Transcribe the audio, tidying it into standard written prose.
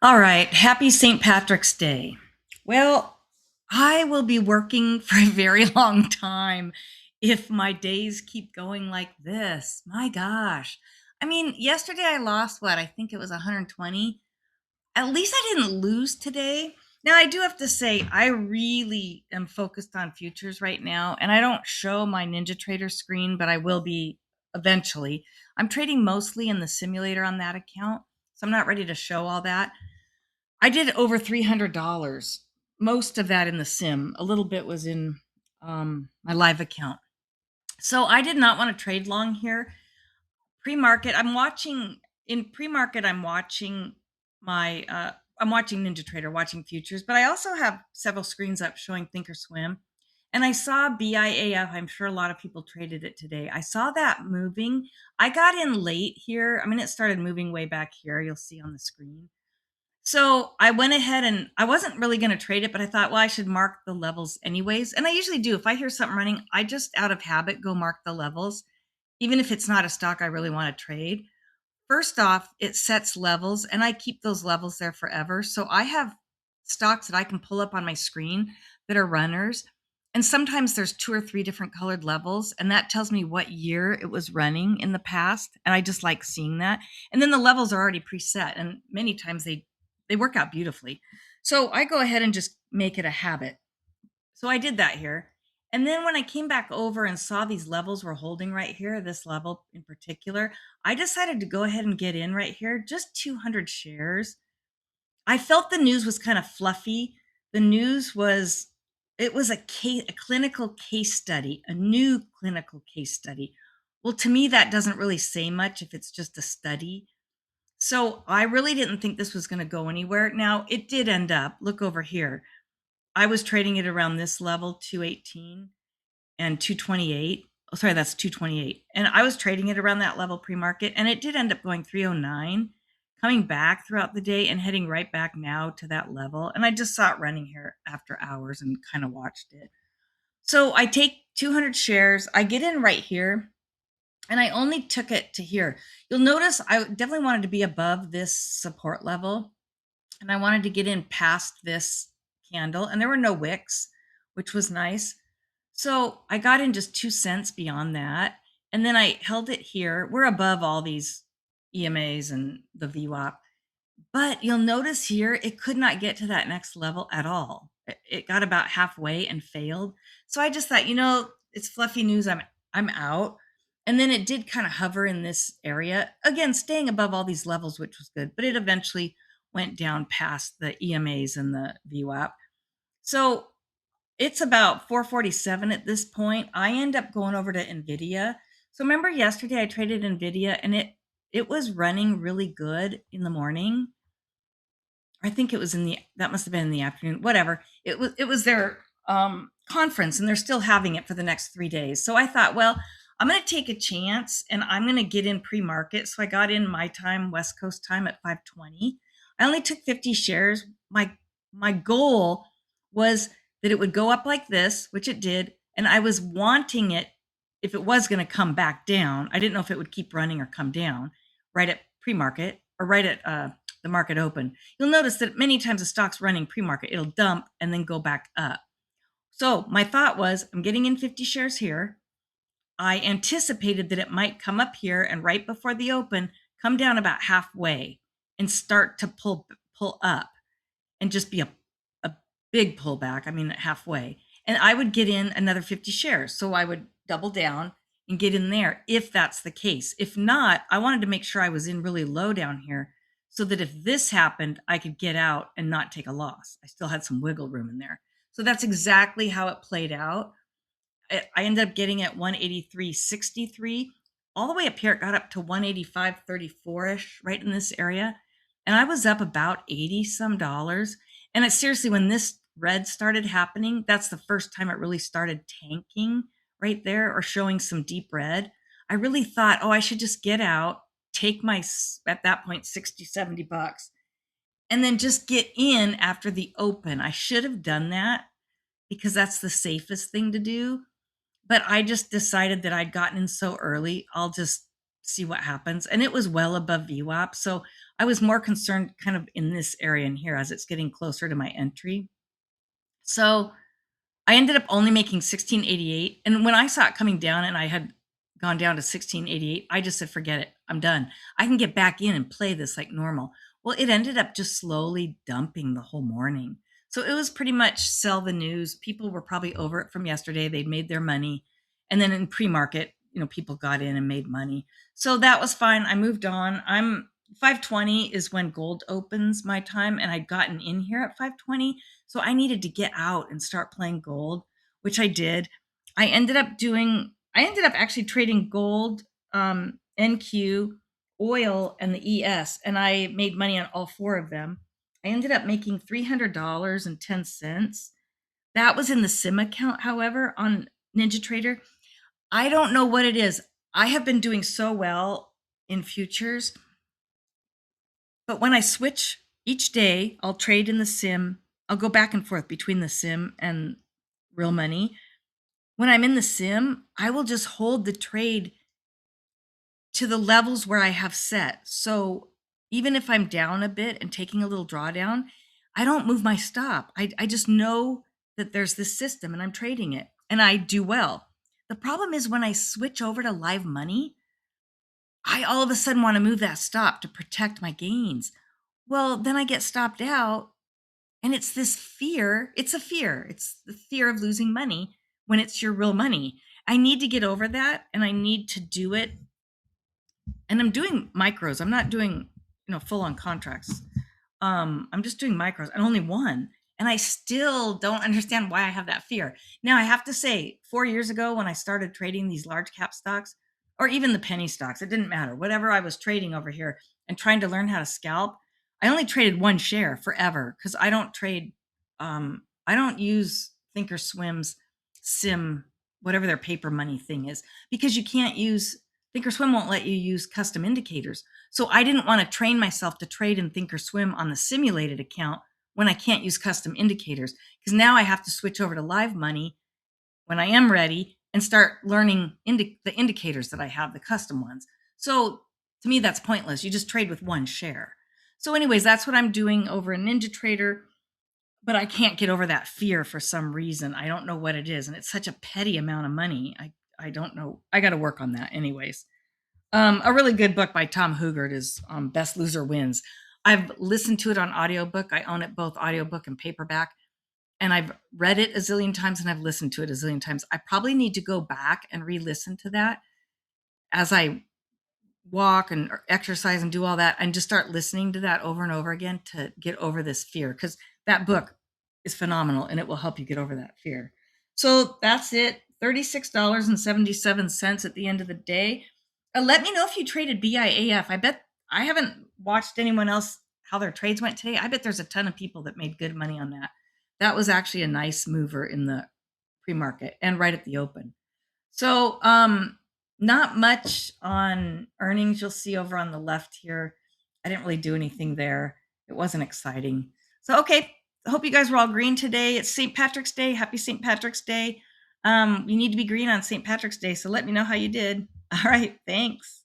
All right. Happy St. Patrick's Day. Well, I will be working for a very long time if my days keep going like this. My gosh. I mean, yesterday I lost what? I think it was 120. At least I didn't lose today. Now, I do have to say, I really am focused on futures right now, and I don't show my Ninja Trader screen, but I will be eventually. I'm trading mostly in the simulator on that account, so I'm not ready to show all that. I did over $300. Most of that in the sim. A little bit was in my live account. So I did not want to trade long here. Pre-market, I'm watching in pre-market. My I'm watching Ninja Trader, watching futures, but I also have several screens up showing ThinkOrSwim. And I saw BIAF. I'm sure a lot of people traded it today. I saw that moving. I got in late here. I mean, it started moving way back here. You'll see on the screen. So I went ahead and I wasn't really going to trade it, but I thought, well, I should mark the levels anyways. And I usually do. If I hear something running, I just out of habit go mark the levels, even if it's not a stock I really want to trade. First off, it sets levels and I keep those levels there forever. So I have stocks that I can pull up on my screen that are runners. And sometimes there's two or three different colored levels, and that tells me what year it was running in the past. And I just like seeing that. And then the levels are already preset, and many times they work out beautifully. So I go ahead and just make it a habit. So I did that here. And then when I came back over and saw these levels were holding right here, this level in particular, I decided to go ahead and get in right here, just 200 shares. I felt the news was kind of fluffy. The news was it was a clinical case study, a new clinical case study. Well, to me that doesn't really say much if it's just a study. So I really didn't think this was going to go anywhere. Now, it did end up. Look over here. I was trading it around this level, 218 and 228. Oh, sorry, that's 228. And I was trading it around that level pre-market, and it did end up going 309, coming back throughout the day and heading right back now to that level. And I just saw it running here after hours and kind of watched it. So I take 200 shares. I get in right here, and I only took it to here. You'll notice I definitely wanted to be above this support level, and I wanted to get in past this candle, and there were no wicks, which was nice. So I got in just 2 cents beyond that, and then I held it here. We're above all these EMAs and the VWAP, but you'll notice here it could not get to that next level at all. It got about halfway and failed. So I just thought, it's fluffy news. I'm out. And then it did kind of hover in this area again, staying above all these levels, which was good. But it eventually went down past the EMAs and the VWAP. So it's about 447 at this point. I end up going over to Nvidia. So remember yesterday I traded Nvidia, and it was running really good in the morning. I think it was that must have been in the afternoon, whatever. It was their conference, and they're still having it for the next 3 days. So I thought, well, I'm going to take a chance and I'm going to get in pre-market. So I got in my time, West Coast time, at 5:20. I only took 50 shares. My goal was that it would go up like this, which it did, and I was wanting it, if it was going to come back down. I didn't know if it would keep running or come down right at pre-market or right at the market open. You'll notice that many times the stock's running pre-market, it'll dump and then go back up. So my thought was, I'm getting in 50 shares here. I anticipated that it might come up here and right before the open, come down about halfway and start to pull up and just be a big pullback. I mean, halfway. And I would get in another 50 shares. So I would double down and get in there if that's the case. If not, I wanted to make sure I was in really low down here so that if this happened, I could get out and not take a loss. I still had some wiggle room in there. So that's exactly how it played out. I ended up getting at 183.63. All the way up here, it got up to 185.34-ish, right in this area. And I was up about 80 some dollars. And it's seriously, when this red started happening, that's the first time it really started tanking right there or showing some deep red. I really thought, oh, I should just get out, take my, at that point, 60, 70 bucks, and then just get in after the open. I should have done that because that's the safest thing to do. But I just decided that I'd gotten in so early, I'll just see what happens. And it was well above VWAP. So I was more concerned kind of in this area in here as it's getting closer to my entry. So I ended up only making 1688. And when I saw it coming down and I had gone down to 1688, I just said, forget it. I'm done. I can get back in and play this like normal. Well, it ended up just slowly dumping the whole morning. So it was pretty much sell the news. People were probably over it from yesterday. They'd made their money. And then in pre-market, people got in and made money. So that was fine. I moved on. I'm 520 is when gold opens my time. And I'd gotten in here at 520. So I needed to get out and start playing gold, which I did. I ended up actually trading gold, NQ, oil, and the ES, and I made money on all four of them. I ended up making $300.10. That was in the sim account, however, on NinjaTrader. I don't know what it is. I have been doing so well in futures, but when I switch each day, I'll trade in the sim. I'll go back and forth between the sim and real money. When I'm in the sim, I will just hold the trade to the levels where I have set. So even if I'm down a bit and taking a little drawdown, I don't move my stop. I just know that there's this system and I'm trading it and I do well. The problem is when I switch over to live money, I all of a sudden want to move that stop to protect my gains. Well, then I get stopped out. And it's this fear. It's a fear. It's the fear of losing money when it's your real money. I need to get over that and I need to do it. And I'm doing micros. I'm not doing, full on contracts. I'm just doing micros and only one. And I still don't understand why I have that fear. Now, I have to say, 4 years ago, when I started trading these large cap stocks or even the penny stocks, it didn't matter. Whatever I was trading over here and trying to learn how to scalp, I only traded one share forever because I don't trade. I don't use ThinkOrSwim's sim, whatever their paper money thing is, because you can't use ThinkOrSwim won't let you use custom indicators. So I didn't want to train myself to trade in ThinkOrSwim on the simulated account when I can't use custom indicators, because now I have to switch over to live money when I am ready and start learning the indicators that I have, the custom ones. So to me, that's pointless. You just trade with one share. So anyways, that's what I'm doing over in NinjaTrader, but I can't get over that fear for some reason. I don't know what it is. And it's such a petty amount of money. I don't know. I got to work on that anyways. A really good book by Tom Hugert is Best Loser Wins. I've listened to it on audiobook. I own it both audiobook and paperback. And I've read it a zillion times and I've listened to it a zillion times. I probably need to go back and re-listen to that as I walk and exercise and do all that and just start listening to that over and over again to get over this fear, because that book is phenomenal and it will help you get over that fear. So that's it. $36.77 at the end of the day. Let me know if you traded BIAF. I bet I haven't watched anyone else how their trades went today. I bet there's a ton of people that made good money on that. That was actually a nice mover in the pre-market and right at the open. So not much on earnings. You'll see over on the left here. I didn't really do anything there. It wasn't exciting. So, okay. I hope you guys were all green today. It's St. Patrick's Day. Happy St. Patrick's Day. You need to be green on St. Patrick's Day. So let me know how you did. All right. Thanks.